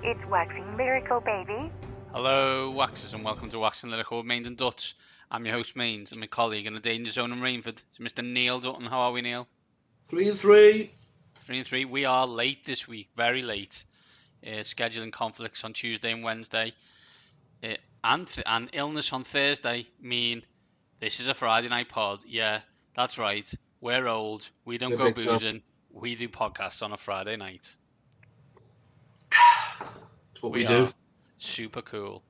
It's Waxing Lyrical, baby. Hello, Waxers, and welcome to Waxing Lyrical with Mains and Dutch. I'm your host, Mains, and my colleague in the danger zone in Rainford is Mr. Neil Dutton. How are we, Neil? 3-3. 3-3. We are late this week, very late. Scheduling conflicts on Tuesday and Wednesday, and illness on Thursday mean this is a Friday night pod. Yeah, that's right. We're old. We don't go boozing. We do podcasts on a Friday night. That's what we do. Super cool.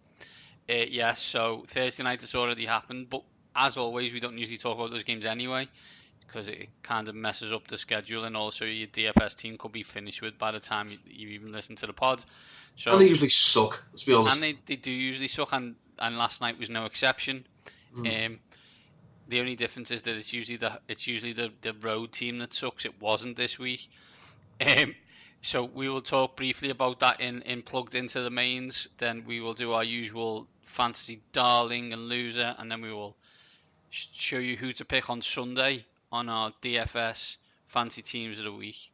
Yes, so Thursday night has already happened, but as always, we don't usually talk about those games anyway, because it kind of messes up the schedule, and also your DFS team could be finished with by the time you even listen to the pod. So, and they usually suck, let's be honest. And they do usually suck, and last night was no exception. The only difference is that it's usually the road team that sucks. It wasn't this week. So we will talk briefly about that in plugged into the mains. Then we will do our usual fantasy darling and loser, and then we will show you who to pick on Sunday on our DFS fantasy teams of the week.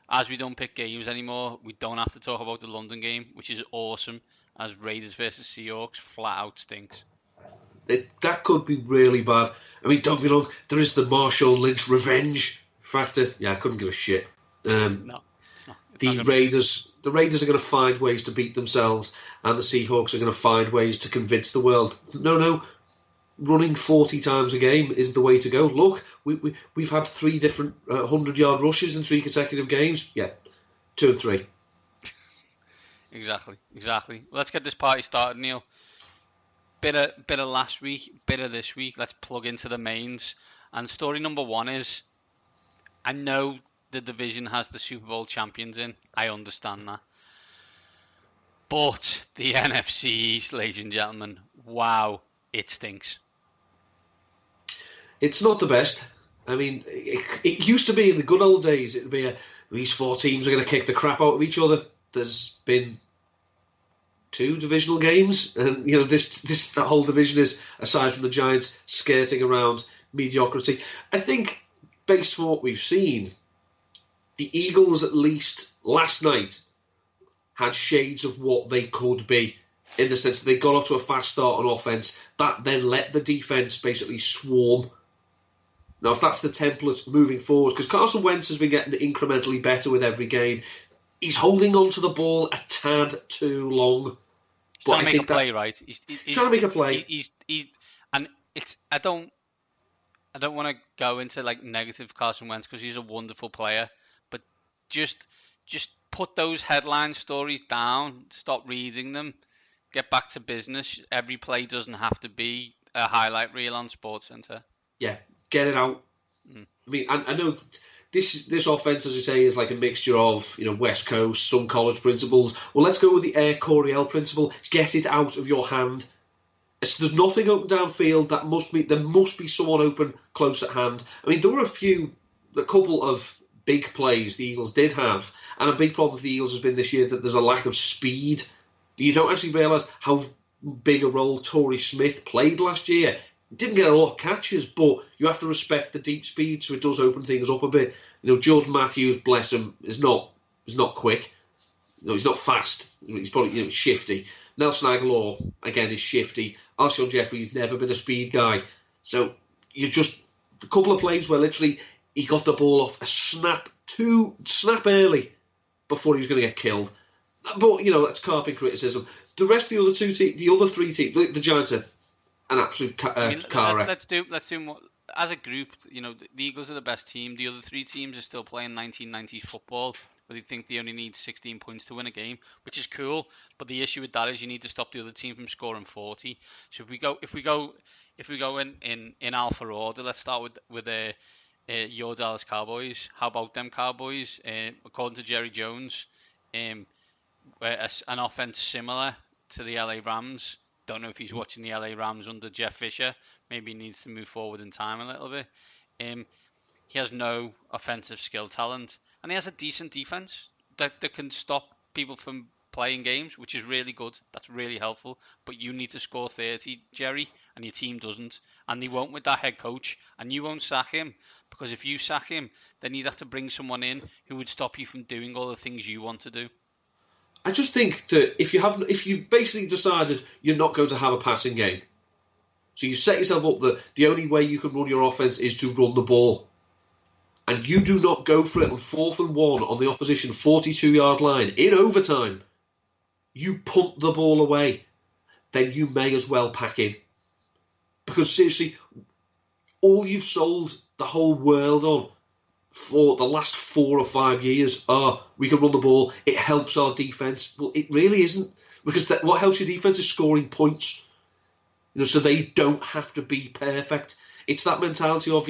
As we don't pick games anymore, we don't have to talk about the London game, which is awesome, as Raiders versus Seahawks flat out stinks. That could be really bad. I mean, don't be wrong, there is the Marshall Lynch revenge factor. Yeah, I couldn't give a shit. No. The Raiders are going to find ways to beat themselves, and the Seahawks are going to find ways to convince the world. No, running 40 times a game isn't the way to go. Look, we've had 3 different 100-yard rushes in 3 consecutive games. Yeah, 2 and 3. Exactly. Let's get this party started, Neil. Bit of last week, bit of this week. Let's plug into the mains. And story number 1 is, I know the division has the Super Bowl champions in. I understand that. But the NFC East, ladies and gentlemen, wow, it stinks. It's not the best. I mean, it used to be in the good old days, it would be these 4 teams are going to kick the crap out of each other. There's been 2 divisional games, and the whole division is, aside from the Giants, skirting around mediocrity. I think, based on what we've seen, the Eagles, at least last night, had shades of what they could be, in the sense that they got off to a fast start on offense, that then let the defense basically swarm. Now, if that's the template moving forward, because Carson Wentz has been getting incrementally better with every game, he's holding on to the ball a tad too long. He's trying to make a play, right? He's trying to make a play. I don't want to go into like negative Carson Wentz because he's a wonderful player, but just put those headline stories down. Stop reading them. Get back to business. Every play doesn't have to be a highlight reel on SportsCenter. Yeah, get it out. I mean, I know this offense, as you say, is like a mixture of West Coast, some college principles. Well, let's go with the Air Coryell principle. Get it out of your hand. There's nothing open downfield. There must be someone open close at hand. I mean, there were a couple of big plays the Eagles did have, and a big problem for the Eagles has been this year that there's a lack of speed. You don't actually realise how big a role Torrey Smith played last year. Didn't get a lot of catches, but you have to respect the deep speed, so it does open things up a bit. Jordan Matthews, bless him, is not quick. He's not fast. He's probably shifty. Nelson Aguilar, again, is shifty. Alshon Jeffrey's never been a speed guy. So you just a couple of plays where literally he got the ball off a snap early before he was going to get killed. But that's carping criticism. The rest of the other 3 teams, the Giants are an absolute car wreck. Let's do more. As a group, the Eagles are the best team. The other 3 teams are still playing 1990s football, where they think they only need 16 points to win a game, which is cool. But the issue with that is you need to stop the other team from scoring 40. So if we go in alpha order, let's start with your Dallas Cowboys. How about them Cowboys? According to Jerry Jones, an offense similar to the LA Rams. Don't know if he's watching the LA Rams under Jeff Fisher. Maybe he needs to move forward in time a little bit. He has no offensive skill talent, and he has a decent defense that can stop people from playing games, which is really good. That's really helpful. But you need to score 30, Jerry, and your team doesn't. And they won't with that head coach, and you won't sack him, because if you sack him, then you'd have to bring someone in who would stop you from doing all the things you want to do. I just think that if you've basically decided you're not going to have a passing game, so you set yourself up that the only way you can run your offense is to run the ball, and you do not go for it on 4th and 1 on the opposition 42-yard line in overtime, you punt the ball away, then you may as well pack in. Because seriously, all you've sold the whole world on for the last 4 or 5 years we can run the ball, it helps our defence. Well, it really isn't, because what helps your defence is scoring points. So they don't have to be perfect. It's that mentality of,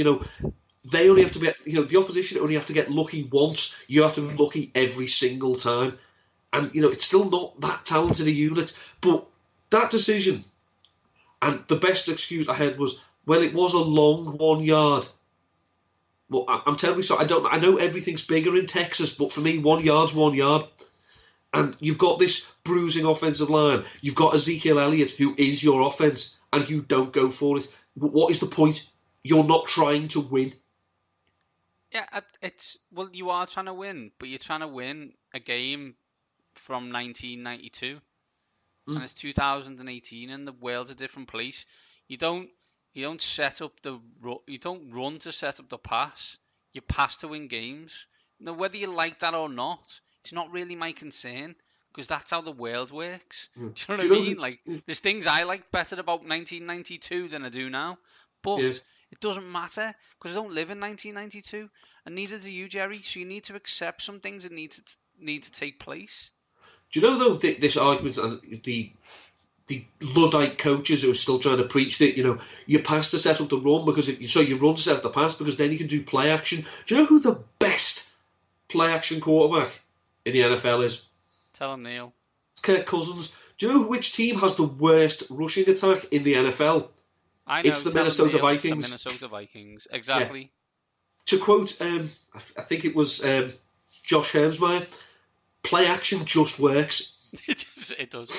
they only have to be, the opposition only have to get lucky once. You have to be lucky every single time. And, it's still not that talented a unit. But that decision, and the best excuse I had was, well, it was a long 1 yard. Well, I'm terribly sorry. I know everything's bigger in Texas, but for me, 1 yard's 1 yard. And you've got this bruising offensive line. You've got Ezekiel Elliott, who is your offense, and you don't go for it. What is the point? You're not trying to win. Yeah, you are trying to win, but you're trying to win a game from 1992, and it's 2018, and the world's a different place. You don't set up you don't run to set up the pass. You pass to win games. Now, whether you like that or not, it's not really my concern, because that's how the world works. Do you know what I mean? Like, there's things I like better about 1992 than I do now, but it doesn't matter, because I don't live in 1992, and neither do you, Jerry. So you need to accept some things that need to take place. Do you know, though, this argument and the Luddite coaches who are still trying to preach that, you pass to set up the run so you run to set up the pass because then you can do play action. Do you know who the best play action quarterback in the NFL is? Tell him, Neil. It's Kirk Cousins. Do you know which team has the worst rushing attack in the NFL? I know. It's the Minnesota Vikings. The Minnesota Vikings, exactly. Yeah. To quote, I think it was Josh Hermsmeyer, play action just works. It does.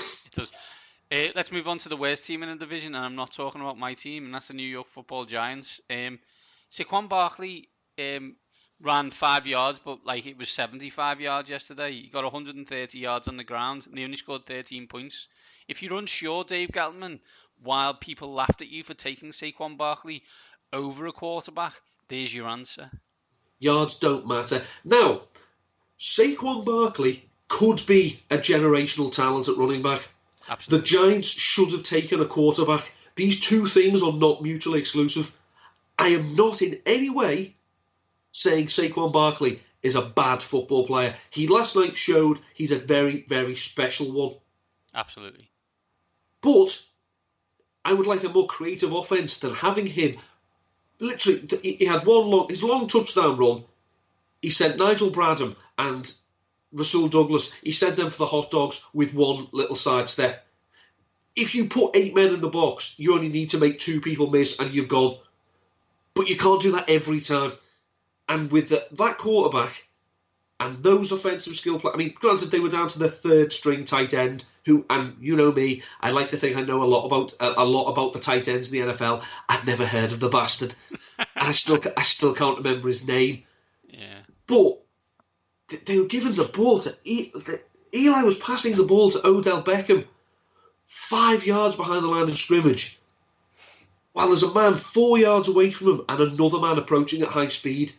Let's move on to the worst team in the division, and I'm not talking about my team, and that's the New York Football Giants. Saquon Barkley ran 5 yards, but it was 75 yards yesterday. He got 130 yards on the ground, and he only scored 13 points. If you're unsure, Dave Gettleman, while people laughed at you for taking Saquon Barkley over a quarterback, there's your answer. Yards don't matter. Now, Saquon Barkley could be a generational talent at running back. Absolutely. The Giants should have taken a quarterback. These two things are not mutually exclusive. I am not in any way saying Saquon Barkley is a bad football player. He last night showed he's a very, very special one. Absolutely. But I would like a more creative offense than having him. Literally, he had his long touchdown run. He sent Nigel Bradham and Rasul Douglas, he sent them for the hot dogs with one little sidestep. If you put 8 men in the box, you only need to make 2 people miss and you've gone. But you can't do that every time. And with that quarterback and those offensive skill players, granted they were down to their 3rd string tight end, who, and you know me, I like to think I know a lot about the tight ends in the NFL. I've never heard of the bastard, and I still can't remember his name. Yeah. But they were giving the ball to Eli was passing the ball to Odell Beckham 5 yards behind the line of scrimmage, while there's a man 4 yards away from him and another man approaching at high speed.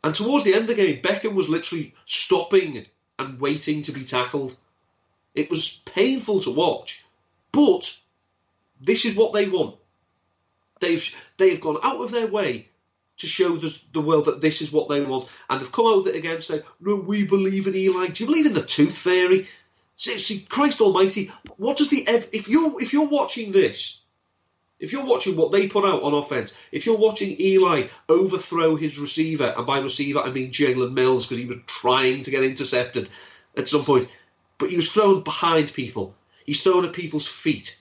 And towards the end of the game, Beckham was literally stopping and waiting to be tackled. It was painful to watch, but this is what they want. They've gone out of their way to show the world that this is what they want, and they've come out with it again saying, no, we believe in Eli. Do you believe in the tooth fairy? See, Christ almighty, what does if you're watching this, if you're watching what they put out on offense, if you're watching Eli overthrow his receiver, and by receiver I mean Jalen Mills, because he was trying to get intercepted at some point, but he was thrown behind people, he's thrown at people's feet,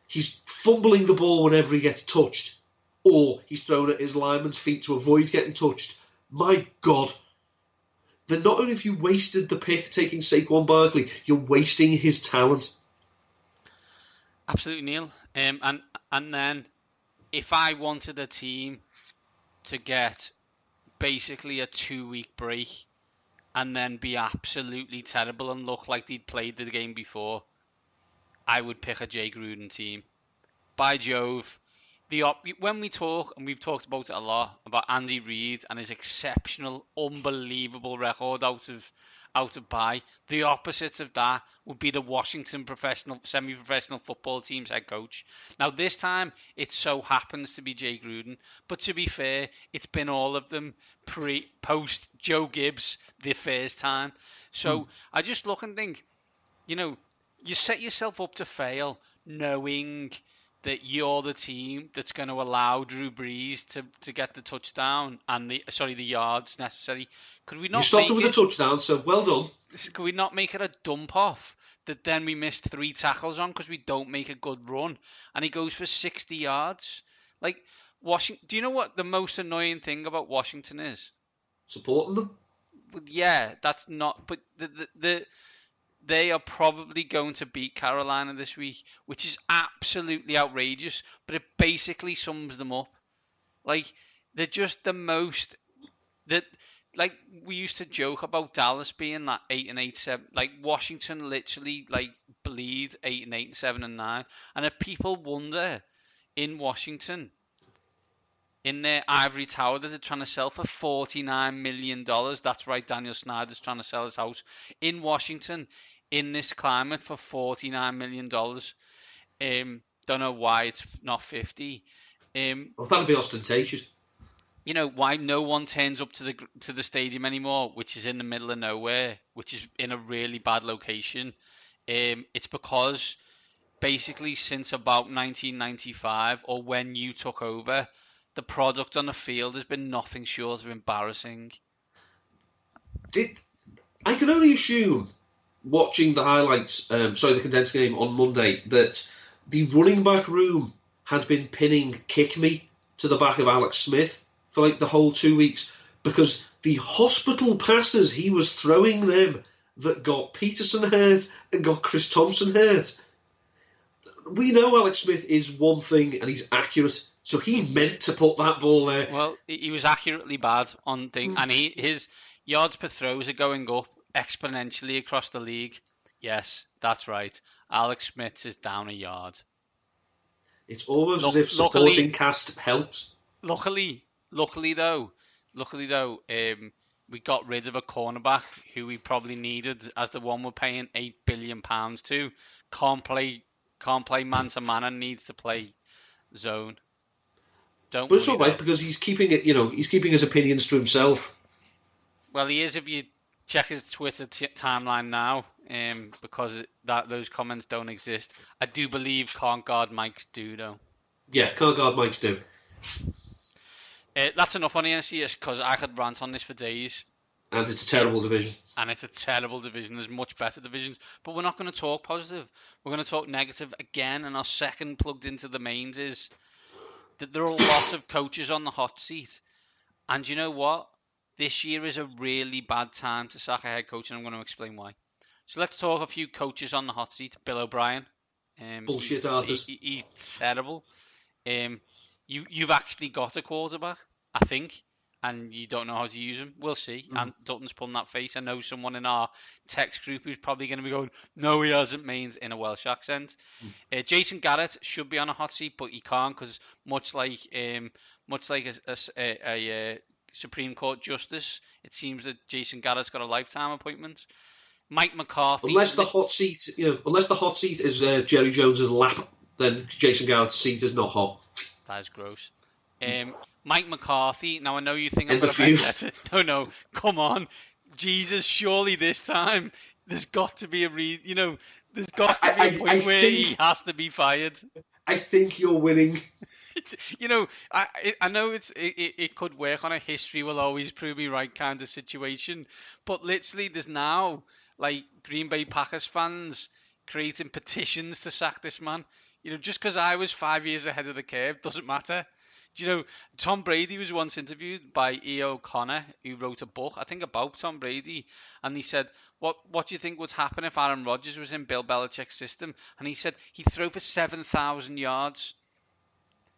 he's fumbling the ball whenever he gets touched, or he's thrown at his lineman's feet to avoid getting touched. My God. Then not only have you wasted the pick taking Saquon Barkley, you're wasting his talent. Absolutely, Neil. And then, if I wanted a team to get basically a 2-week break and then be absolutely terrible and look like they'd played the game before, I would pick a Jay Gruden team. By Jove, when we talk, and we've talked about it a lot, about Andy Reid and his exceptional, unbelievable record out of bye, the opposite of that would be the Washington semi-professional football team's head coach. Now, this time, it so happens to be Jay Gruden, but to be fair, it's been all of them post Joe Gibbs the first time. So I just look and think, you set yourself up to fail knowing that you're the team that's going to allow Drew Brees to get the touchdown and the yards necessary. Could we not? You stopped him with a touchdown, so well done. Could we not make it a dump off that then we missed 3 tackles on because we don't make a good run, and he goes for 60 yards? Like Washington. Do you know what the most annoying thing about Washington is? Supporting them. Yeah, that's not. But they are probably going to beat Carolina this week, which is absolutely outrageous, but it basically sums them up. Like, they're just the most... Like, we used to joke about Dallas being that 8-8-7. Like, Washington literally, bleed 8-8, 7-9. And if people wonder, in Washington, in their ivory tower that they're trying to sell for $49 million. That's right, Daniel Snyder's trying to sell his house in Washington in this climate for $49 million. Don't know why it's not 50. Well, that'd be ostentatious. Why no one turns up to the stadium anymore, which is in the middle of nowhere, which is in a really bad location. It's because basically since about 1995 or when you took over, the product on the field has been nothing short of embarrassing. I can only assume, watching the highlights, the condensed game on Monday, that the running back room had been pinning "kick me" to the back of Alex Smith for the whole 2 weeks, because the hospital passes he was throwing them that got Peterson hurt and got Chris Thompson hurt. We know Alex Smith is one thing and he's accurate, so he meant to put that ball there. Well, he was accurately bad on thing, and his yards per throws are going up exponentially across the league. Yes, that's right. Alex Smith is down a yard. It's almost as if supporting cast helps. Luckily though, we got rid of a cornerback who we probably needed, as the one we're paying £8 billion to can't play man to man and needs to play zone. But it's all right, because he's keeping it. He's keeping his opinions to himself. Well, he is if you check his Twitter timeline now, because those comments don't exist. I do believe can't guard Mike's do though. Yeah, can't guard Mike's do. That's enough on the NFC East, because I could rant on this for days. And it's a terrible division. There's much better divisions. But we're not going to talk positive. We're going to talk negative again. And our second plugged into the mains is that there are a lot of coaches on the hot seat. And you know what? This year is a really bad time to sack a head coach, and I'm going to explain why. So let's talk a few coaches on the hot seat. Bill O'Brien. Bullshit artist. He's terrible. You've actually got a quarterback, I think, and you don't know how to use him. We'll see. And Dutton's pulling that face. I know someone in our text group who's probably going to be going, no, he hasn't, means in a Welsh accent. Jason Garrett should be on a hot seat, but he can't, because much like a Supreme Court justice, it seems that Jason Garrett's got a lifetime appointment. Mike McCarthy. Unless the hot seat is Jerry Jones's lap, then Jason Garrett's seat is not hot. That is gross. Mike McCarthy. Now I know you think I'm going to bet it. No, come on, Jesus! Surely this time there's got to be there's got to be a point where he has to be fired. I think you're winning. I know it could work on a history will always prove me right kind of situation, but literally there's now Green Bay Packers fans creating petitions to sack this man. Just because I was 5 years ahead of the curve doesn't matter. Tom Brady was once interviewed by E.O. Connor, who wrote a book, I think, about Tom Brady, and he said, what do you think would happen if Aaron Rodgers was in Bill Belichick's system? And he said he'd throw for 7,000 yards.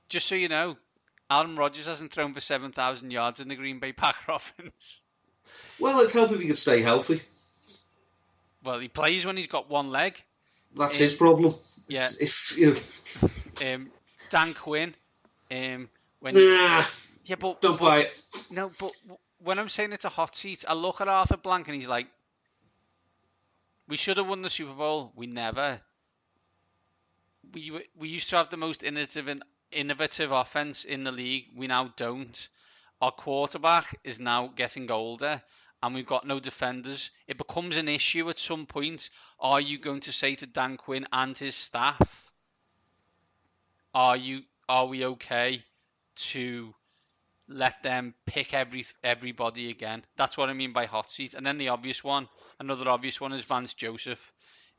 Just so you know, Aaron Rodgers hasn't thrown for 7,000 yards in the Green Bay Packer offense. Well, it'd help if he could stay healthy. Well, he plays when he's got one leg. That's his problem. Yeah. If Dan Quinn. Nah. Yeah, but don't buy it. No, but when I'm saying it's a hot seat, I look at Arthur Blank and he's like, we should have won the Super Bowl. We never. We used to have the most innovative offense in the league. We now don't. Our quarterback is now getting older, and we've got no defenders. It becomes an issue at some point. Are you going to say to Dan Quinn and his staff, are we okay to let them pick everybody again? That's what I mean by hot seat. And then another obvious one is Vance Joseph,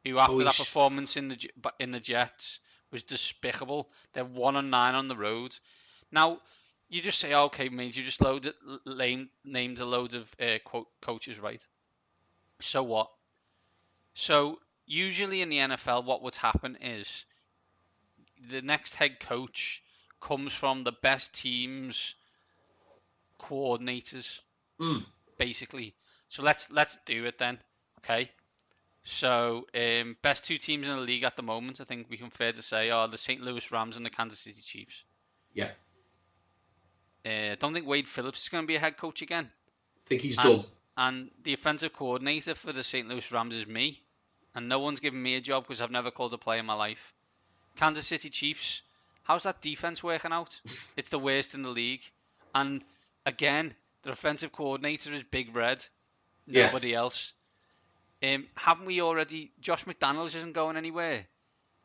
who after that performance in the Jets was despicable. They're 1-9 on the road. Now, you just say, okay, mate, you just named a load of coaches, right? So what? So usually in the NFL, what would happen is the next head coach comes from the best teams' coordinators, basically. So let's do it then, okay? So best two teams in the league at the moment, I think we can fair to say, are the St. Louis Rams and the Kansas City Chiefs. Yeah. I don't think Wade Phillips is going to be a head coach again. I think he's done. And the offensive coordinator for the St. Louis Rams is me. And no one's given me a job because I've never called a play in my life. Kansas City Chiefs, how's that defense working out? It's the worst in the league. And again, the offensive coordinator is Big Red. Nobody else. Haven't we already... Josh McDaniels isn't going anywhere.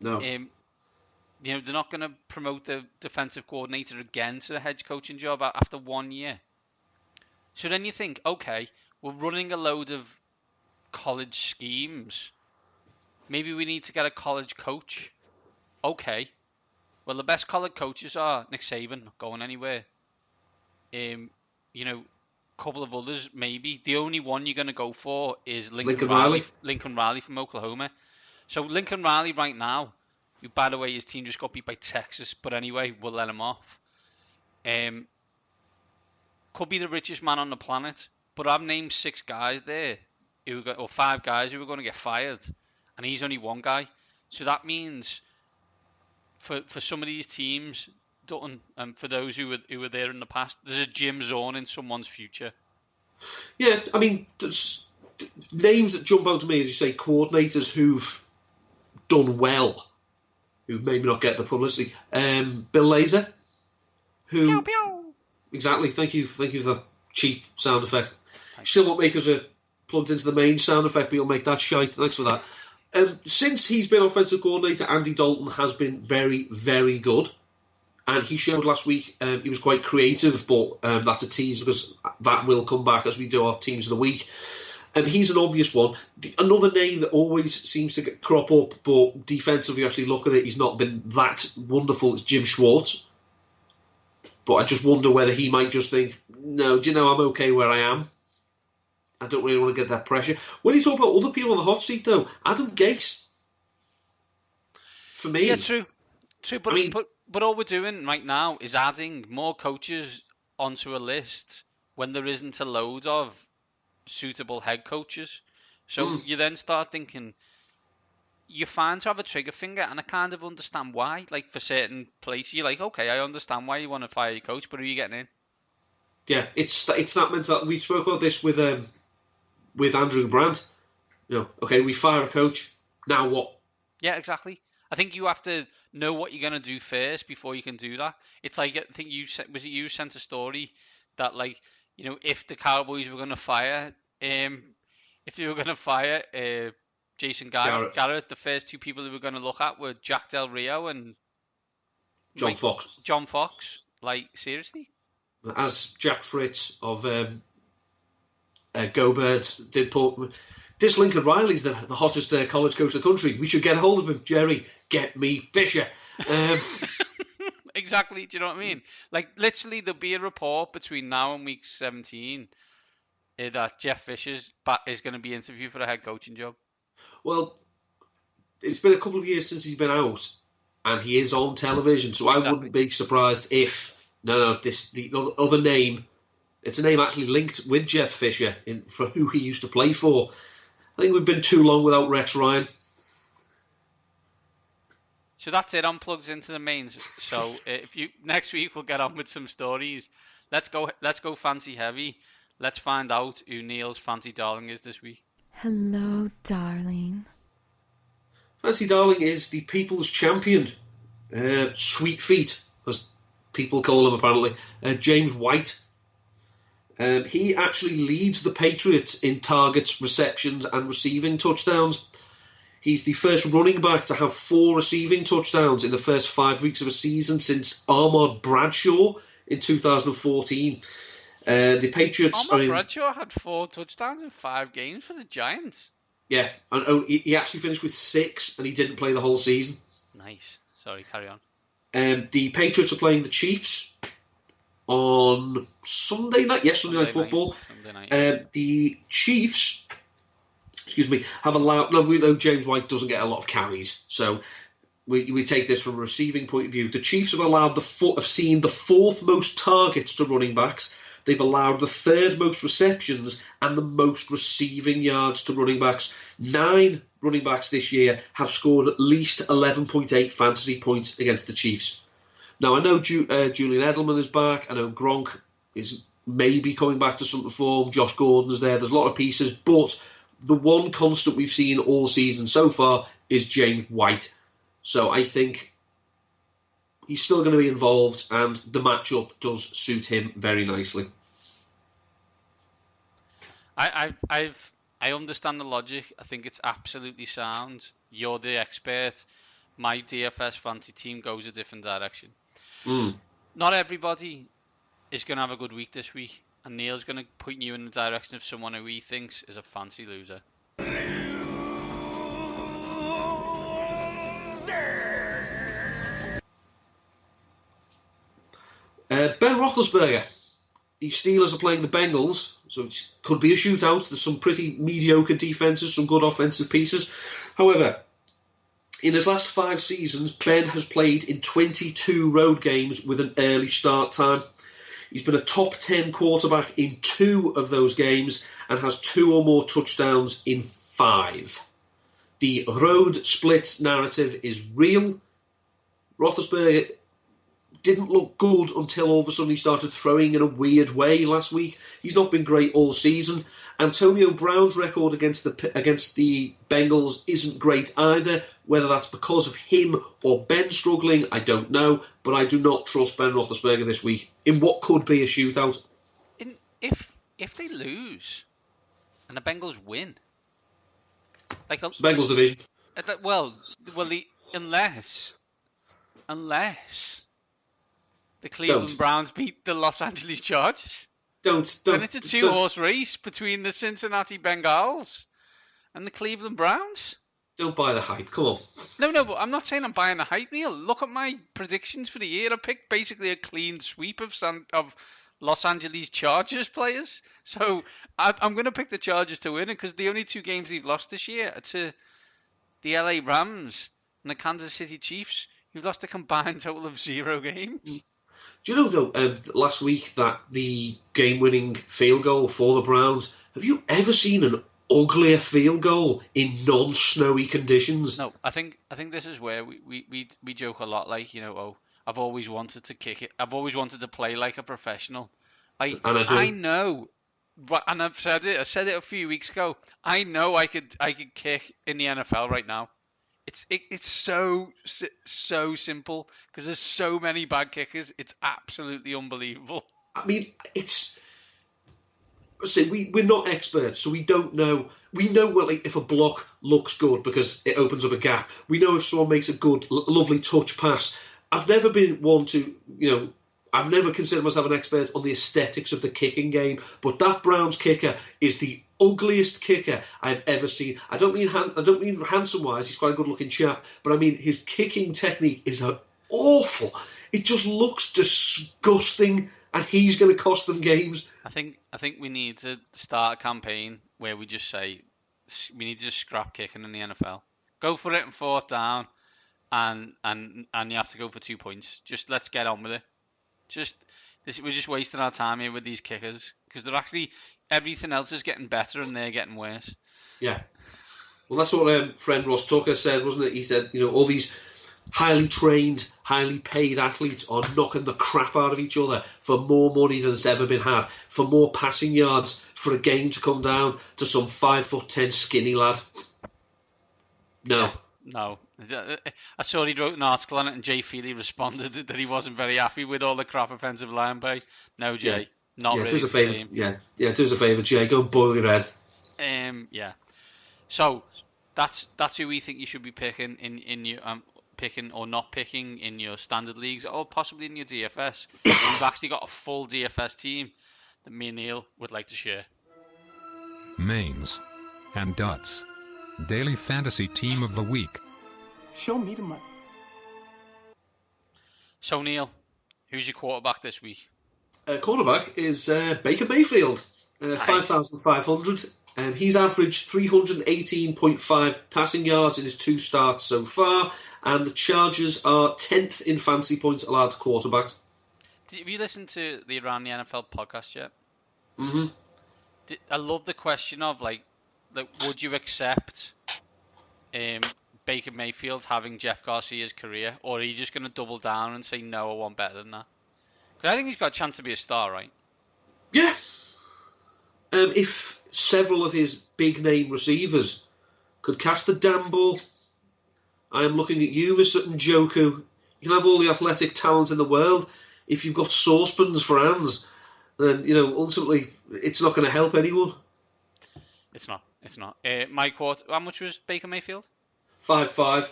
No. They're not going to promote the defensive coordinator again to the head coaching job after 1 year. So then you think, okay, we're running a load of college schemes. Maybe we need to get a college coach. Okay. Well, the best college coaches are Nick Saban, not going anywhere. A couple of others, maybe. The only one you're going to go for is Lincoln Riley from Oklahoma. So Lincoln Riley right now, who, by the way, his team just got beat by Texas, but anyway, we'll let him off. Could be the richest man on the planet, but I've named 6 guys there, or 5 guys who are going to get fired, and he's only one guy. So that means for some of these teams, Dutton, and for those who were there in the past, there's a Jim Zorn in someone's future. Yeah, I mean, there's names that jump out to me, as you say, coordinators who've done well, who maybe not get the publicity. Bill Lazor, who... Pew, pew. Exactly, thank you for the cheap sound effect. Still won't make us plugged into the main sound effect, but you'll make that shite. Thanks for that. Since he's been offensive coordinator, Andy Dalton has been very, very good. And he showed last week he was quite creative, but that's a tease because that will come back as we do our teams of the week. He's an obvious one. Another name that always seems to crop up, but defensively, you actually look at it, he's not been that wonderful. It's Jim Schwartz. But I just wonder whether he might just think, no, do you know, I'm okay where I am. I don't really want to get that pressure. When you talk about other people on the hot seat, though, Adam Gase, for me... Yeah, true. But all we're doing right now is adding more coaches onto a list when there isn't a load of suitable head coaches. So you then start thinking, you're fine to have a trigger finger, and I kind of understand why. Like, for certain places, you're like, okay, I understand why you want to fire your coach, but who are you getting in? Yeah, it's that mentality. We spoke about this with Andrew Brandt. Okay, we fire a coach, now what? Yeah, exactly. I think you have to know what you're going to do first before you can do that. It's like, I think you sent a story that, like, if the Cowboys were going to fire, Jason Garrett, the first 2 people who were going to look at were Jack Del Rio and John Fox. John Fox, like, seriously? As Jack Fritz of Go Birds did put, this Lincoln Riley's the hottest college coach in the country. We should get a hold of him. Jerry, get me Fisher. Exactly, do you know what I mean? Like, literally, there'll be a report between now and week 17 that Jeff Fisher is going to be interviewed for a head coaching job. Well, it's been a couple of years since he's been out, and he is on television, so I wouldn't be surprised if the other name It's a name actually linked with Jeff Fisher for who he used to play for. I think we've been too long without Rex Ryan. So that's it on Plugs into the Mains. So next week we'll get on with some stories. Let's go fancy heavy. Let's find out who Neil's fancy darling is this week. Hello, darling. Fancy darling is the people's champion, Sweet Feet, as people call him apparently, James White. He actually leads the Patriots in targets, receptions and receiving touchdowns. He's the first running back to have 4 receiving touchdowns in the first 5 weeks of a season since Ahmad Bradshaw in 2014. The Patriots. Ahmad Bradshaw had 4 touchdowns in 5 games for the Giants. Yeah, and he actually finished with 6, and he didn't play the whole season. Nice. Sorry, carry on. The Patriots are playing the Chiefs on Sunday night. Yes, Sunday night football. Sunday night. The Chiefs, have allowed. No, we know James White doesn't get a lot of carries, so we take this from a receiving point of view. The Chiefs have seen the 4th most targets to running backs. They've allowed the 3rd most receptions and the most receiving yards to running backs. 9 running backs this year have scored at least 11.8 fantasy points against the Chiefs. Now, I know Julian Edelman is back. I know Gronk is maybe coming back to some form. Josh Gordon's there. There's a lot of pieces. But the one constant we've seen all season so far is James White. So I think he's still going to be involved, and the matchup does suit him very nicely. I understand the logic. I think it's absolutely sound. You're the expert. My DFS fantasy team goes a different direction. Not everybody is going to have a good week this week, and Neil's going to point you in the direction of someone who he thinks is a fancy loser. Ben Roethlisberger. The Steelers are playing the Bengals, so it could be a shootout. There's some pretty mediocre defences, some good offensive pieces. However, in his last 5 seasons, Ben has played in 22 road games with an early start time. He's been a top 10 quarterback in 2 of those games and has 2 or more touchdowns in 5. The road split narrative is real. Roethlisberger didn't look good until all of a sudden he started throwing in a weird way last week. He's not been great all season. Antonio Brown's record against the Bengals isn't great either. Whether that's because of him or Ben struggling, I don't know. But I do not trust Ben Roethlisberger this week in what could be a shootout. If they lose and the Bengals win, like it's the Bengals division. Unless the Cleveland Browns beat the Los Angeles Chargers. Don't. And it's a 2-horse race between the Cincinnati Bengals and the Cleveland Browns. Don't buy the hype. Come on. No, but I'm not saying I'm buying the hype, Neil. Look at my predictions for the year. I picked basically a clean sweep of Los Angeles Chargers players. So I'm going to pick the Chargers to win it because the only 2 games they've lost this year are to the LA Rams and the Kansas City Chiefs, who've lost a combined total of 0 games. Do you know, though, last week that the game-winning field goal for the Browns, have you ever seen an uglier field goal in non-snowy conditions? No, I think this is where we joke a lot, like, I've always wanted to kick it. I've always wanted to play like a professional. I know, and I said it a few weeks ago. I know I could kick in the NFL right now. It's so simple because there's so many bad kickers. It's absolutely unbelievable. I mean, we're not experts, so we don't know. We know if a block looks good because it opens up a gap. We know if someone makes a good, lovely touch pass. I've never been one to, I've never considered myself an expert on the aesthetics of the kicking game, but that Browns kicker is the ugliest kicker I've ever seen. I don't mean handsome-wise, he's quite a good-looking chap, but I mean his kicking technique is awful. It just looks disgusting, and he's going to cost them games. I think we need to start a campaign where we just say we need to just scrap kicking in the NFL. Go for it on 4th down, and you have to go for 2 points. Just let's get on with it. Just We're just wasting our time here with these kickers because they're actually everything else is getting better and they're getting worse. Yeah. Well, that's what friend Ross Tucker said, wasn't it? He said, all these highly trained, highly paid athletes are knocking the crap out of each other for more money than has ever been had, for more passing yards, for a game to come down to some 5'10" skinny lad. No. No. I saw he wrote an article on it and Jay Feely responded that he wasn't very happy with all the crap offensive line play. No, Jay. Not really. Do us a favour. Do us a favour, Jay. Go and boil your head. Yeah. So that's who we think you should be picking in your picking or not picking in your standard leagues or possibly in your DFS. We've actually got a full DFS team that me and Neil would like to share. Mains and Duts. Daily Fantasy Team of the Week. Show me the money. So Neil, who's your quarterback this week? Quarterback is Baker Mayfield, Nice. 5,500. He's averaged 318.5 passing yards in his 2 starts so far, and the Chargers are 10th in fantasy points allowed to quarterbacks. Have you listened to the Around the NFL podcast yet? Mm-hmm. I love the question of like would you accept Baker Mayfield having Jeff Garcia's career, or are you just going to double down and say no, I want better than that? Because I think he's got a chance to be a star, right? Yeah. If several of his big-name receivers could catch the damn ball, I am looking at you, Mr. Njoku. You can have all the athletic talent in the world. If you've got saucepans for hands, then, ultimately, it's not going to help anyone. It's not. How much was Baker Mayfield? 5'5".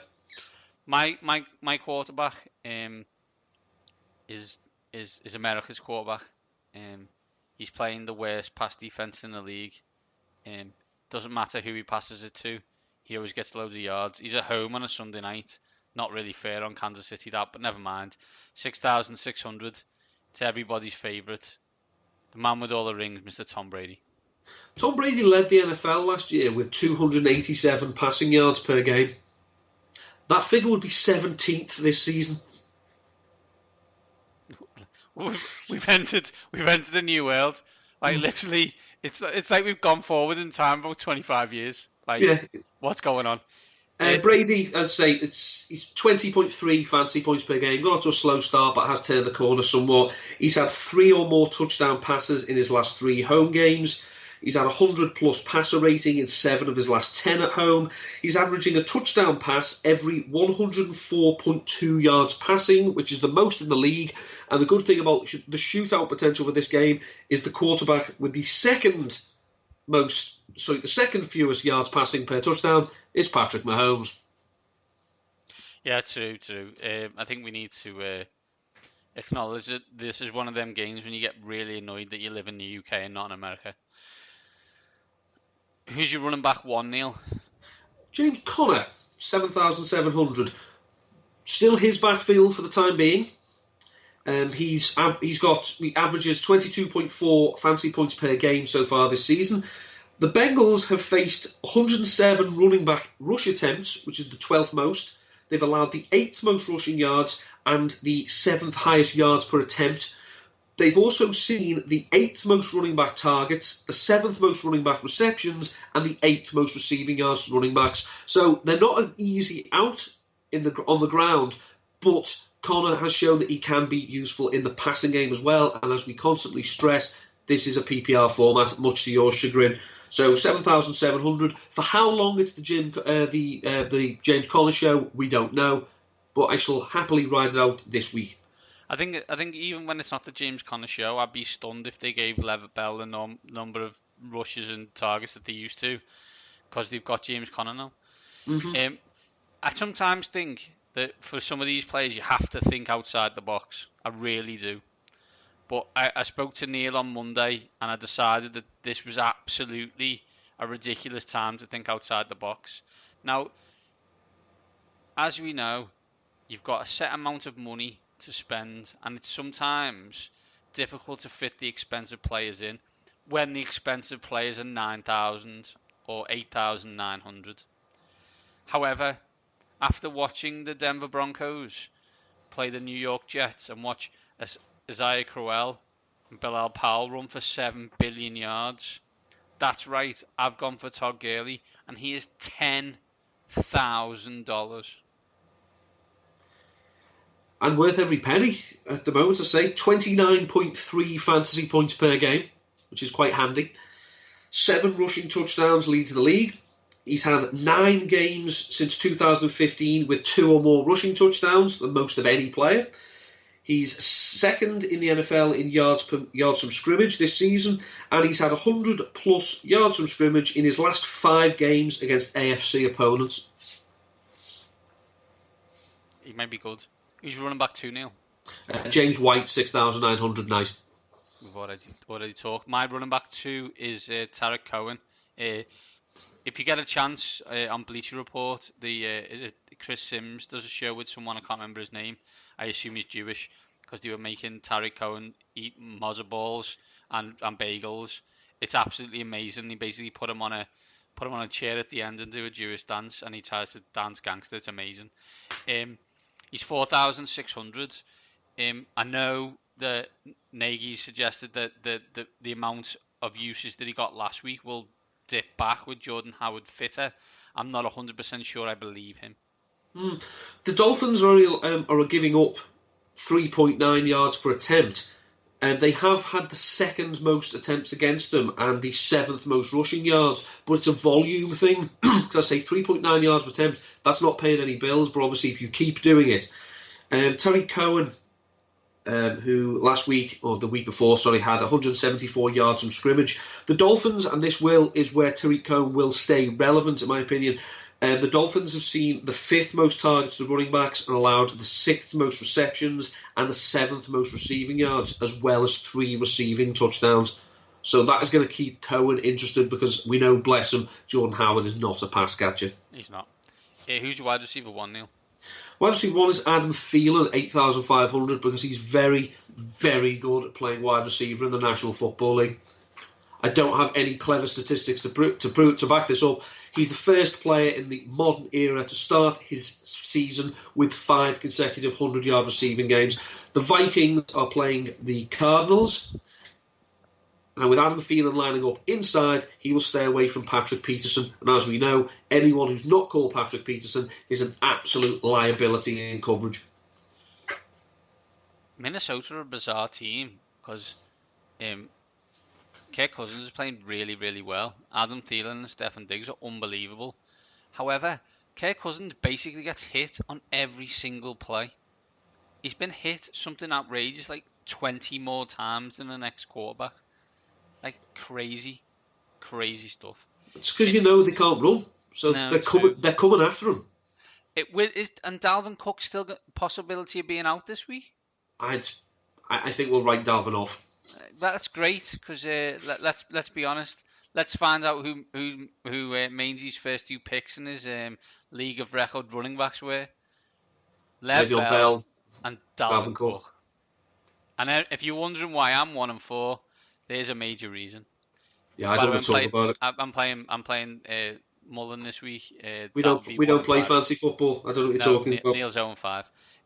My quarterback is America's quarterback. He's playing the worst pass defense in the league. Doesn't matter who he passes it to. He always gets loads of yards. He's at home on a Sunday night. Not really fair on Kansas City, but never mind. 6,600 to everybody's favourite. The man with all the rings, Mr. Tom Brady. Tom Brady led the NFL last year with 287 passing yards per game. That figure would be 17th this season. We've entered a new world. Like literally, it's like we've gone forward in time about 25 years. What's going on? Brady, I'd say he's 20.3 fantasy points per game. Got off to a slow start, but has turned the corner somewhat. He's had 3 or more touchdown passes in his last 3 home games. He's had a 100-plus passer rating in 7 of his last 10 at home. He's averaging a touchdown pass every 104.2 yards passing, which is the most in the league. And the good thing about the shootout potential for this game is the quarterback with the second fewest yards passing per touchdown is Patrick Mahomes. Yeah, true. I think we need to acknowledge that this is one of them games when you get really annoyed that you live in the UK and not in America. Who's your running back 1, Neil? James Conner, 7,700. Still his backfield for the time being. He averages 22.4 fantasy points per game so far this season. The Bengals have faced 107 running back rush attempts, which is the 12th most. They've allowed the 8th most rushing yards and the 7th highest yards per attempt. They've also seen the 8th most running back targets, the 7th most running back receptions, and the 8th most receiving yards running backs. So they're not an easy out on the ground, but Connor has shown that he can be useful in the passing game as well. And as we constantly stress, this is a PPR format, much to your chagrin. So 7,700. For how long it's the James Conner show, we don't know, but I shall happily ride it out this week. I think even when it's not the James Conner show, I'd be stunned if they gave Le'Veon Bell the number of rushes and targets that they used to, because they've got James Conner now. Mm-hmm. I sometimes think that for some of these players, you have to think outside the box. I really do. But I spoke to Neil on Monday, and I decided that this was absolutely a ridiculous time to think outside the box. Now, as we know, you've got a set amount of money to spend, and it's sometimes difficult to fit the expensive players in when the expensive players are 9,000 or 8,900. However, after watching the Denver Broncos play the New York Jets and watch Isaiah Crowell Bilal Powell run for 7 billion yards. That's right. I've gone for Todd Gurley, and he is $10,000. And worth every penny at the moment, I say. 29.3 fantasy points per game, which is quite handy. 7 rushing touchdowns leads the league. He's had 9 games since 2015 with 2 or more rushing touchdowns, the most of any player. He's second in the NFL in yards from scrimmage this season, and he's had 100 plus yards from scrimmage in his last 5 games against AFC opponents. He might be good. Who's running back 2, Neil? James White, 6,900, nice. We've already talked. My running back 2 is Tarek Cohen. If you get a chance on Bleacher Report, Chris Sims does a show with someone, I can't remember his name. I assume he's Jewish, because they were making Tarek Cohen eat mozza balls and bagels. It's absolutely amazing. He basically put him on a chair at the end and do a Jewish dance, and he tries to dance gangster. It's amazing. He's 4,600. I know that Nagy suggested that the amount of usage that he got last week will dip back with Jordan Howard fitter. I'm not 100% sure I believe him. The Dolphins are giving up 3.9 yards per attempt, and they have had the second most attempts against them and the 7th most rushing yards, but it's a volume thing. Because I say 3.9 yards per attempt, that's not paying any bills, but obviously if you keep doing it. Terry Cohen, who last week, or the week before, had 174 yards from scrimmage. The Dolphins, and this is where Terry Cohen will stay relevant, in my opinion. The Dolphins have seen the 5th most targets to running backs and allowed the 6th most receptions and the 7th most receiving yards, as well as 3 receiving touchdowns. So that is going to keep Cohen interested, because we know, bless him, Jordan Howard is not a pass catcher. He's not. Who's your wide receiver 1, Neil? Wide receiver 1 is Adam Thielen, 8,500, because he's very, very good at playing wide receiver in the National Football League. I don't have any clever statistics to back this up. He's the first player in the modern era to start his season with 5 consecutive 100-yard receiving games. The Vikings are playing the Cardinals, and with Adam Thielen lining up inside, he will stay away from Patrick Peterson. And as we know, anyone who's not called Patrick Peterson is an absolute liability in coverage. Minnesota are a bizarre team, because Kirk Cousins is playing really, really well. Adam Thielen and Stefan Diggs are unbelievable. However, Kirk Cousins basically gets hit on every single play. He's been hit something outrageous, like 20 more times than the next quarterback. Like crazy stuff. It's because they can't run, so no, they're coming after him. And Dalvin Cook still got possibility of being out this week? I think we'll write Dalvin off. That's great, because let's be honest. Let's find out who Mainzy's first 2 picks in his league of record running backs were. Le'Veon Bell and Dalvin Cook. And if you're wondering why I'm 1-4, there's a major reason. Yeah, I don't want to talk about it. I'm playing Mullen this week. We don't play fancy football. I don't know what you're talking about. Neil's 0-5.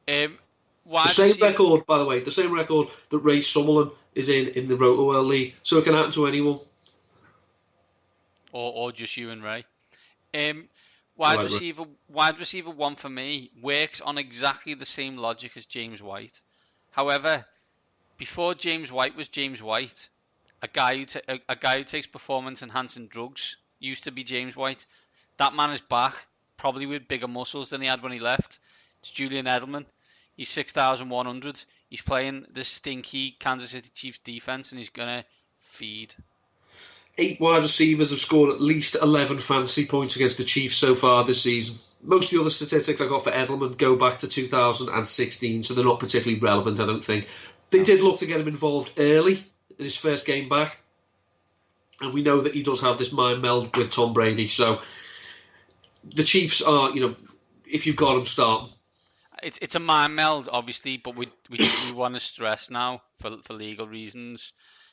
The same record, by the way, that Ray Summerlin is in the Roto World League, so it can happen to anyone. Or just you and Ray. Wide receiver 1 for me works on exactly the same logic as James White. However, before James White was James White, a guy who takes performance enhancing drugs used to be James White. That man is back, probably with bigger muscles than he had when he left. It's Julian Edelman. He's 6,100. He's playing the stinky Kansas City Chiefs defense, and he's gonna feed. 8 wide receivers have scored at least 11 fantasy points against the Chiefs so far this season. Most of the other statistics I got for Edelman go back to 2016, so they're not particularly relevant, I don't think. They did look to get him involved early in his first game back, and we know that he does have this mind meld with Tom Brady. So the Chiefs are, if you've got him, start him. It's a mind meld, obviously, but we want to stress now for legal reasons.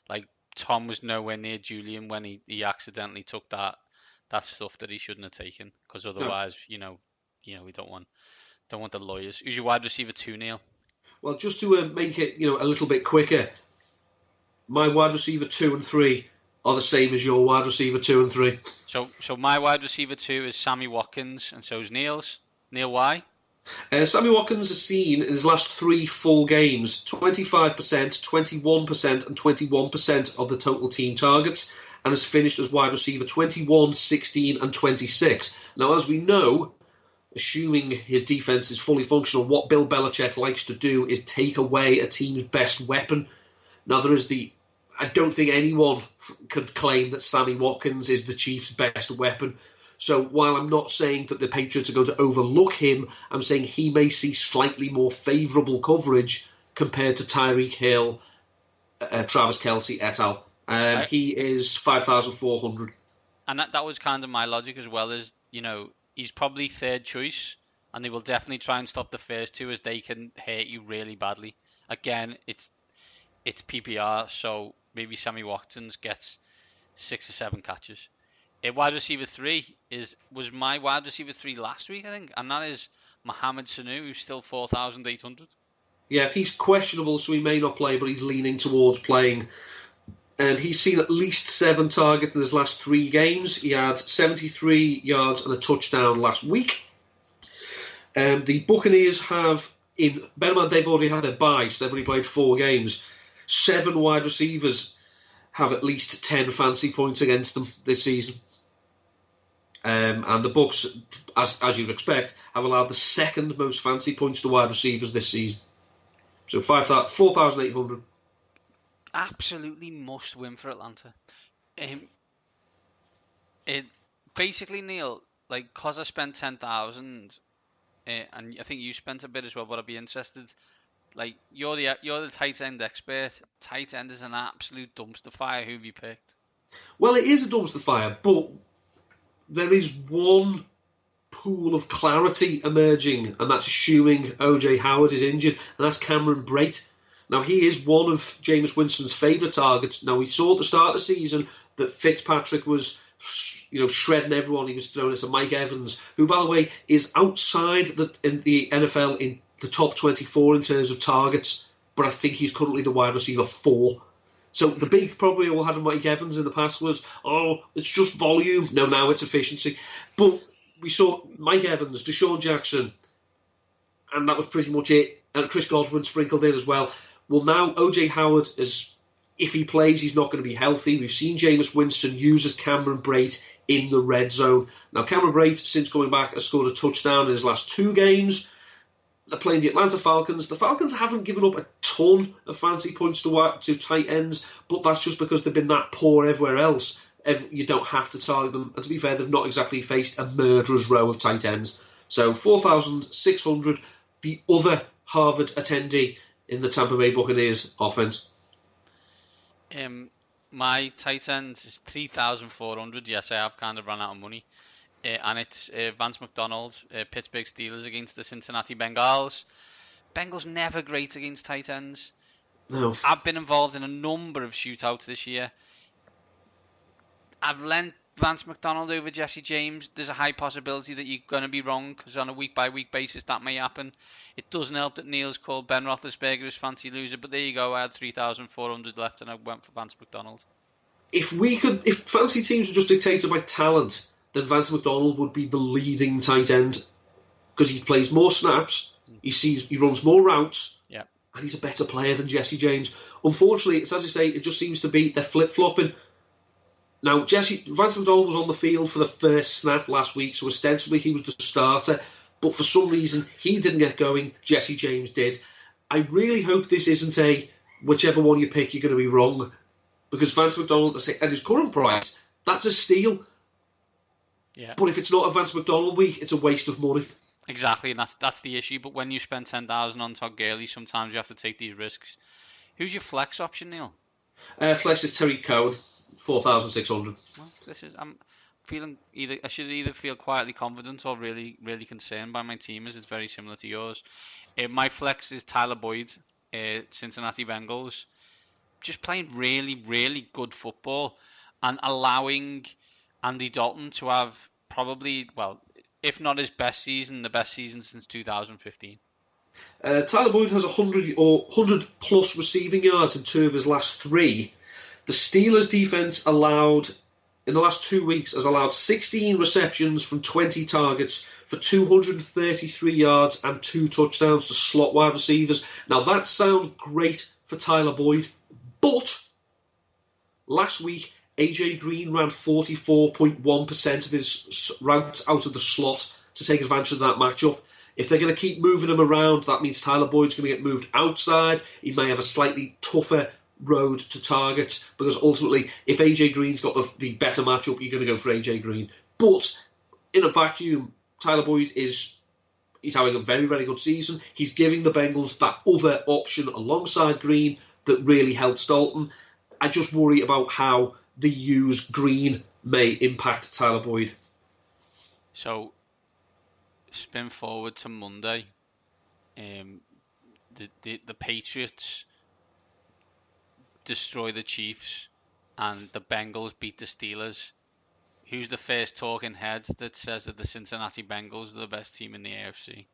Like, Tom was nowhere near Julian when he accidentally took that stuff that he shouldn't have taken, because otherwise, we don't want the lawyers. Who's your wide receiver 2, Neil? Well, just to make it a little bit quicker, my wide receiver 2 and 3 are the same as your wide receiver 2 and 3. So my wide receiver 2 is Sammy Watkins, and so is Neil's. Neil, why? Sammy Watkins has seen in his last 3 full games 25%, 21%, and 21% of the total team targets, and has finished as wide receiver 21, 16, and 26. Now, as we know, assuming his defense is fully functional, what Bill Belichick likes to do is take away a team's best weapon. Now, I don't think anyone could claim that Sammy Watkins is the Chiefs' best weapon. So while I'm not saying that the Patriots are going to overlook him, I'm saying he may see slightly more favourable coverage compared to Tyreek Hill, Travis Kelce, et al. Right. He is 5,400. And that was kind of my logic as well, as, he's probably third choice, and they will definitely try and stop the first two, as they can hurt you really badly. Again, it's PPR, so maybe Sammy Watkins gets 6 or 7 catches. Wide receiver 3 was my wide receiver 3 last week, I think, and that is Mohamed Sanu, who's still 4,800. Yeah, he's questionable, so he may not play, but he's leaning towards playing. And he's seen at least 7 targets in his last 3 games. He had 73 yards and a touchdown last week. The Buccaneers have, bear in mind they've already had a bye, so they've only played 4 games. 7 wide receivers have at least 10 fancy points against them this season. And the Bucs, as you'd expect, have allowed the second most fancy points to wide receivers this season. So 4,800. Absolutely must win for Atlanta. Basically, Neil, because I spent 10,000, and I think you spent a bit as well, but I'd be interested. You're the tight end expert. Tight end is an absolute dumpster fire. Who have you picked? Well, it is a dumpster fire, but there is one pool of clarity emerging, and that's assuming O.J. Howard is injured, and that's Cameron Brate. Now, he is one of Jameis Winston's favourite targets. Now, we saw at the start of the season that Fitzpatrick was, shredding everyone. He was throwing it to Mike Evans, who, by the way, is outside in the NFL in the top 24 in terms of targets, but I think he's currently the wide receiver 4. So the big problem we all had with Mike Evans in the past was, it's just volume. No, now it's efficiency. But we saw Mike Evans, Deshaun Jackson, and that was pretty much it. And Chris Godwin sprinkled in as well. Well, now O.J. Howard, if he plays, he's not going to be healthy. We've seen Jameis Winston uses Cameron Brate in the red zone. Now, Cameron Brate, since coming back, has scored a touchdown in his last 2 games. They're playing the Atlanta Falcons. The Falcons haven't given up a ton of fancy points to tight ends, but that's just because they've been that poor everywhere else. You don't have to target them. And to be fair, they've not exactly faced a murderer's row of tight ends. So 4,600, the other Harvard attendee in the Tampa Bay Buccaneers offense. My tight end is 3,400. Yes, I have kind of run out of money. And it's Vance McDonald, Pittsburgh Steelers against the Cincinnati Bengals. Bengals never great against tight ends. No. I've been involved in a number of shootouts this year. I've lent Vance McDonald over Jesse James. There's a high possibility that you're going to be wrong, because on a week-by-week basis that may happen. It doesn't help that Neil's called Ben Roethlisberger his fancy loser, but there you go. I had 3,400 left and I went for Vance McDonald. If fancy teams were just dictated by talent, then Vance McDonald would be the leading tight end, because he plays more snaps, he runs more routes, and he's a better player than Jesse James. Unfortunately, it's as I say, it just seems to be they're flip-flopping. Now, Vance McDonald was on the field for the first snap last week, so ostensibly he was the starter, but for some reason he didn't get going. Jesse James did. I really hope this isn't a whichever one you pick, you're going to be wrong, because Vance McDonald, at his current price, that's a steal. Yeah. But if it's not a Vance McDonald week, it's a waste of money. Exactly, and that's the issue. But when you spend 10,000 on Todd Gurley, sometimes you have to take these risks. Who's your flex option, Neil? Flex is Terry Cohen, 4,600. Well, I'm feeling I should either feel quietly confident or really, really concerned by my team, as it's very similar to yours. My flex is Tyler Boyd, Cincinnati Bengals, just playing really, really good football and allowing Andy Dalton to have probably, well, if not his best season, the best season since 2015. Tyler Boyd has 100 plus receiving yards in 2 of his last 3. The Steelers' defense in the last 2 weeks, has allowed 16 receptions from 20 targets for 233 yards and 2 touchdowns to slot wide receivers. Now, that sounds great for Tyler Boyd, but last week, AJ Green ran 44.1% of his routes out of the slot to take advantage of that matchup. If they're going to keep moving him around, that means Tyler Boyd's going to get moved outside. He may have a slightly tougher road to target, because ultimately, if AJ Green's got the better matchup, you're going to go for AJ Green. But in a vacuum, Tyler Boyd he's having a very, very good season. He's giving the Bengals that other option alongside Green that really helps Dalton. I just worry about how the use Green may impact Tyler Boyd. So, spin forward to Monday. The Patriots destroy the Chiefs and the Bengals beat the Steelers. Who's the first talking head that says that the Cincinnati Bengals are the best team in the AFC?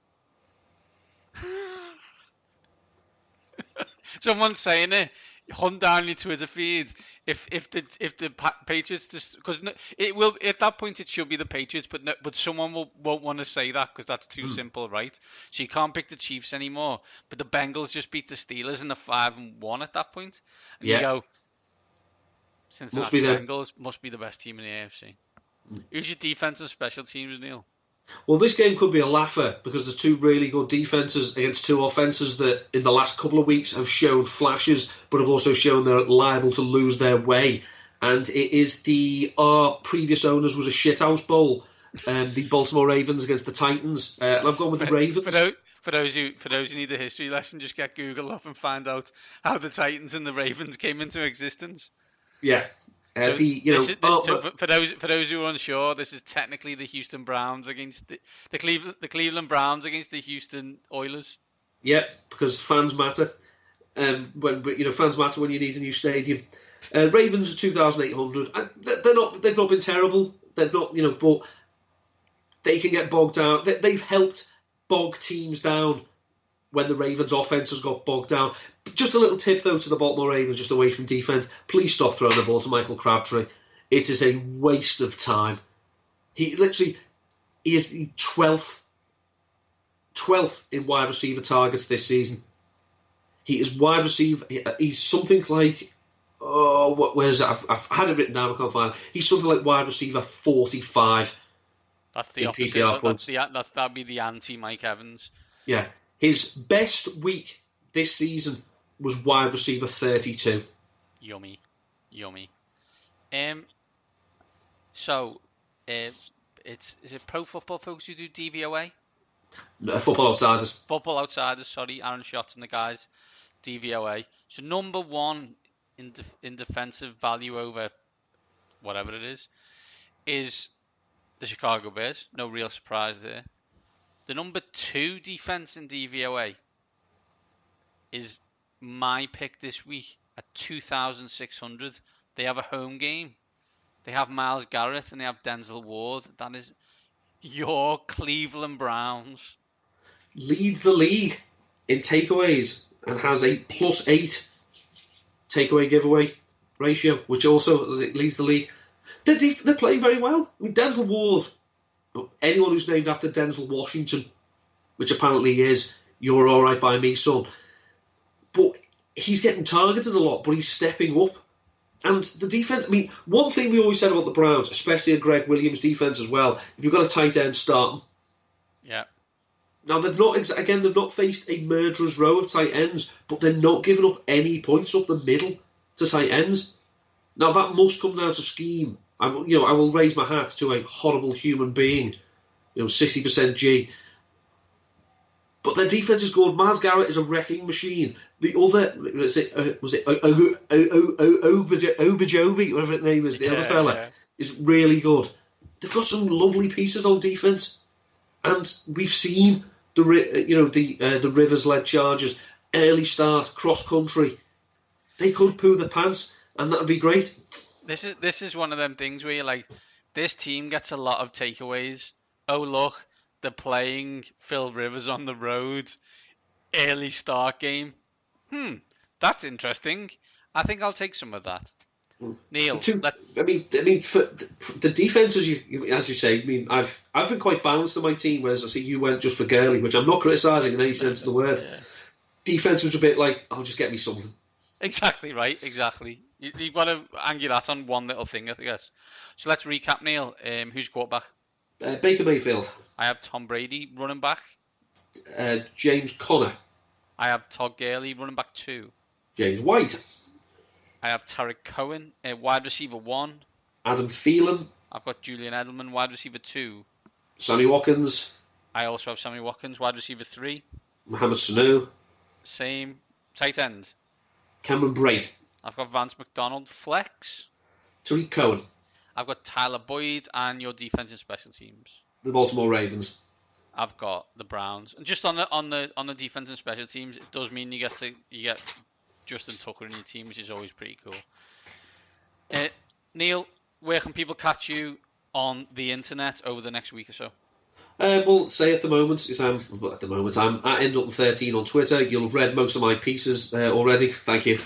Someone's saying it. Hunt down your Twitter feed. If the Patriots, because it will at that point it should be the Patriots, but someone won't want to say that because that's too simple, right? So you can't pick the Chiefs anymore. But the Bengals just beat the Steelers and they're 5-1 at that point. And you go, Cincinnati Bengals must be the best team in the AFC. Who's your defense and special teams, Neil? Well, this game could be a laugher because there's 2 really good defences against 2 offences that in the last couple of weeks have shown flashes but have also shown they're liable to lose their way. And it is our previous owners was a shithouse bowl, the Baltimore Ravens against the Titans. And I've gone with the Ravens. For those who need a history lesson, just get Google up and find out how the Titans and the Ravens came into existence. Yeah. For those who are unsure, this is technically the Houston Browns against the Cleveland Browns against the Houston Oilers. Yeah, because fans matter. Fans matter when you need a new stadium. Ravens are 2,800. They've not been terrible. They've not, but they can get bogged down. They've helped bog teams down when the Ravens' offense has got bogged down. Just a little tip, though, to the Baltimore Ravens, just away from defense. Please stop throwing the ball to Michael Crabtree. It is a waste of time. He is the 12th in wide receiver targets this season. He is wide receiver. He's something like, where is it? I've had it written down, I can't find it. He's something like wide receiver 45. That's the opposite. PPR points. That'd be the anti-Mike Evans. Yeah. His best week this season was wide receiver 32. Yummy. So, is it Pro Football Focus who do DVOA? No, Football Outsiders. Football Outsiders, sorry. Aaron Schatz and the guys. DVOA. So number 1 in defensive value over whatever it is the Chicago Bears. No real surprise there. The number 2 defense in DVOA is my pick this week at 2,600. They have a home game. They have Myles Garrett and they have Denzel Ward. That is your Cleveland Browns. Leads the league in takeaways and has a +8 takeaway giveaway ratio, which also leads the league. They're playing very well. I mean, Denzel Ward, anyone who's named after Denzel Washington, which apparently he is, you're all right by me, son. But he's getting targeted a lot, but he's stepping up. And the defense, I mean, one thing we always said about the Browns, especially a Greg Williams defense as well, if you've got a tight end, start them. Yeah. Now, they've not faced a murderer's row of tight ends, but they're not giving up any points up the middle to tight ends. Now, that must come down to scheme. I will raise my hat to a horrible human being, 60% G. But their defense is good. Myles Garrett is a wrecking machine. The other, was it Obajobi, whatever his name is, the other fella, is really good. They've got some lovely pieces on defense. And we've seen the Rivers-led Chargers, early start, cross-country. They could poo the pants, and that would be great. This is one of them things where you're like, this team gets a lot of takeaways. Oh, look, they're playing Phil Rivers on the road. early start game. That's interesting. I think I'll take some of that. Neil, for the defense, as you say, I mean, I've been quite balanced on my team, whereas I see you went just for Gurley, which I'm not criticising in any sense of the word. Yeah. Defense was a bit like, I'll just get me something. Exactly right, exactly. You've got to angle that on one little thing, I guess. So let's recap, Neil. Who's quarterback? Baker Mayfield. I have Tom Brady, running back. James Conner. I have Todd Gurley, running back 2. James White. I have Tarek Cohen, wide receiver 1. Adam Thielen. I've got Julian Edelman, wide receiver 2. Sammy Watkins. I also have Sammy Watkins, wide receiver 3. Mohamed Sanu. Same. Tight end. Cameron Brate. I've got Vance McDonald, flex. Tariq Cohen. I've got Tyler Boyd, and your defense and special teams. The Baltimore Ravens. I've got the Browns. And just on the defense and special teams, it does mean you get Justin Tucker in your team, which is always pretty cool. Neil, where can people catch you on the internet over the next week or so? Well, say at the moment, I'm at Endalton13 on Twitter. You'll have read most of my pieces already. Thank you,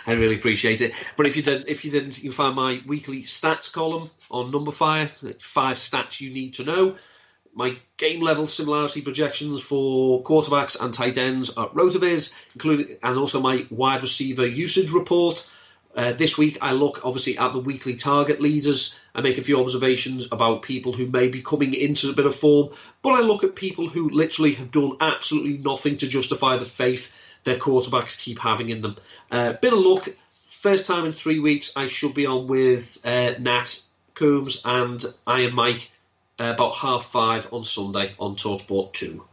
I really appreciate it. But if you didn't, you can find my weekly stats column on Numberfire. 5 stats you need to know. My game level similarity projections for quarterbacks and tight ends at Rotoviz, and also my wide receiver usage report. This week I look obviously at the weekly target leaders. I make a few observations about people who may be coming into a bit of form, but I look at people who literally have done absolutely nothing to justify the faith their quarterbacks keep having in them. Bit of luck. First time in 3 weeks I should be on with Nat Coombs and Iron Mike about 5:30 on Sunday on TalkSport 2.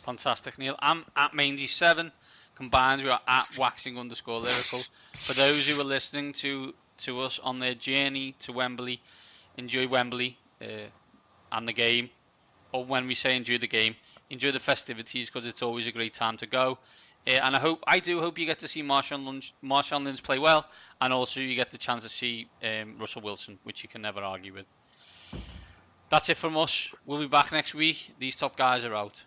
Fantastic, Neil. I'm at Maindy7. Combined, we are at waxing_lyrical. For those who are listening to us on their journey to Wembley, enjoy Wembley and the game. Or when we say enjoy the game, enjoy the festivities, because it's always a great time to go. And I do hope you get to see Marshawn Lynch play well, and also you get the chance to see Russell Wilson, which you can never argue with. That's it from us. We'll be back next week. These top guys are out.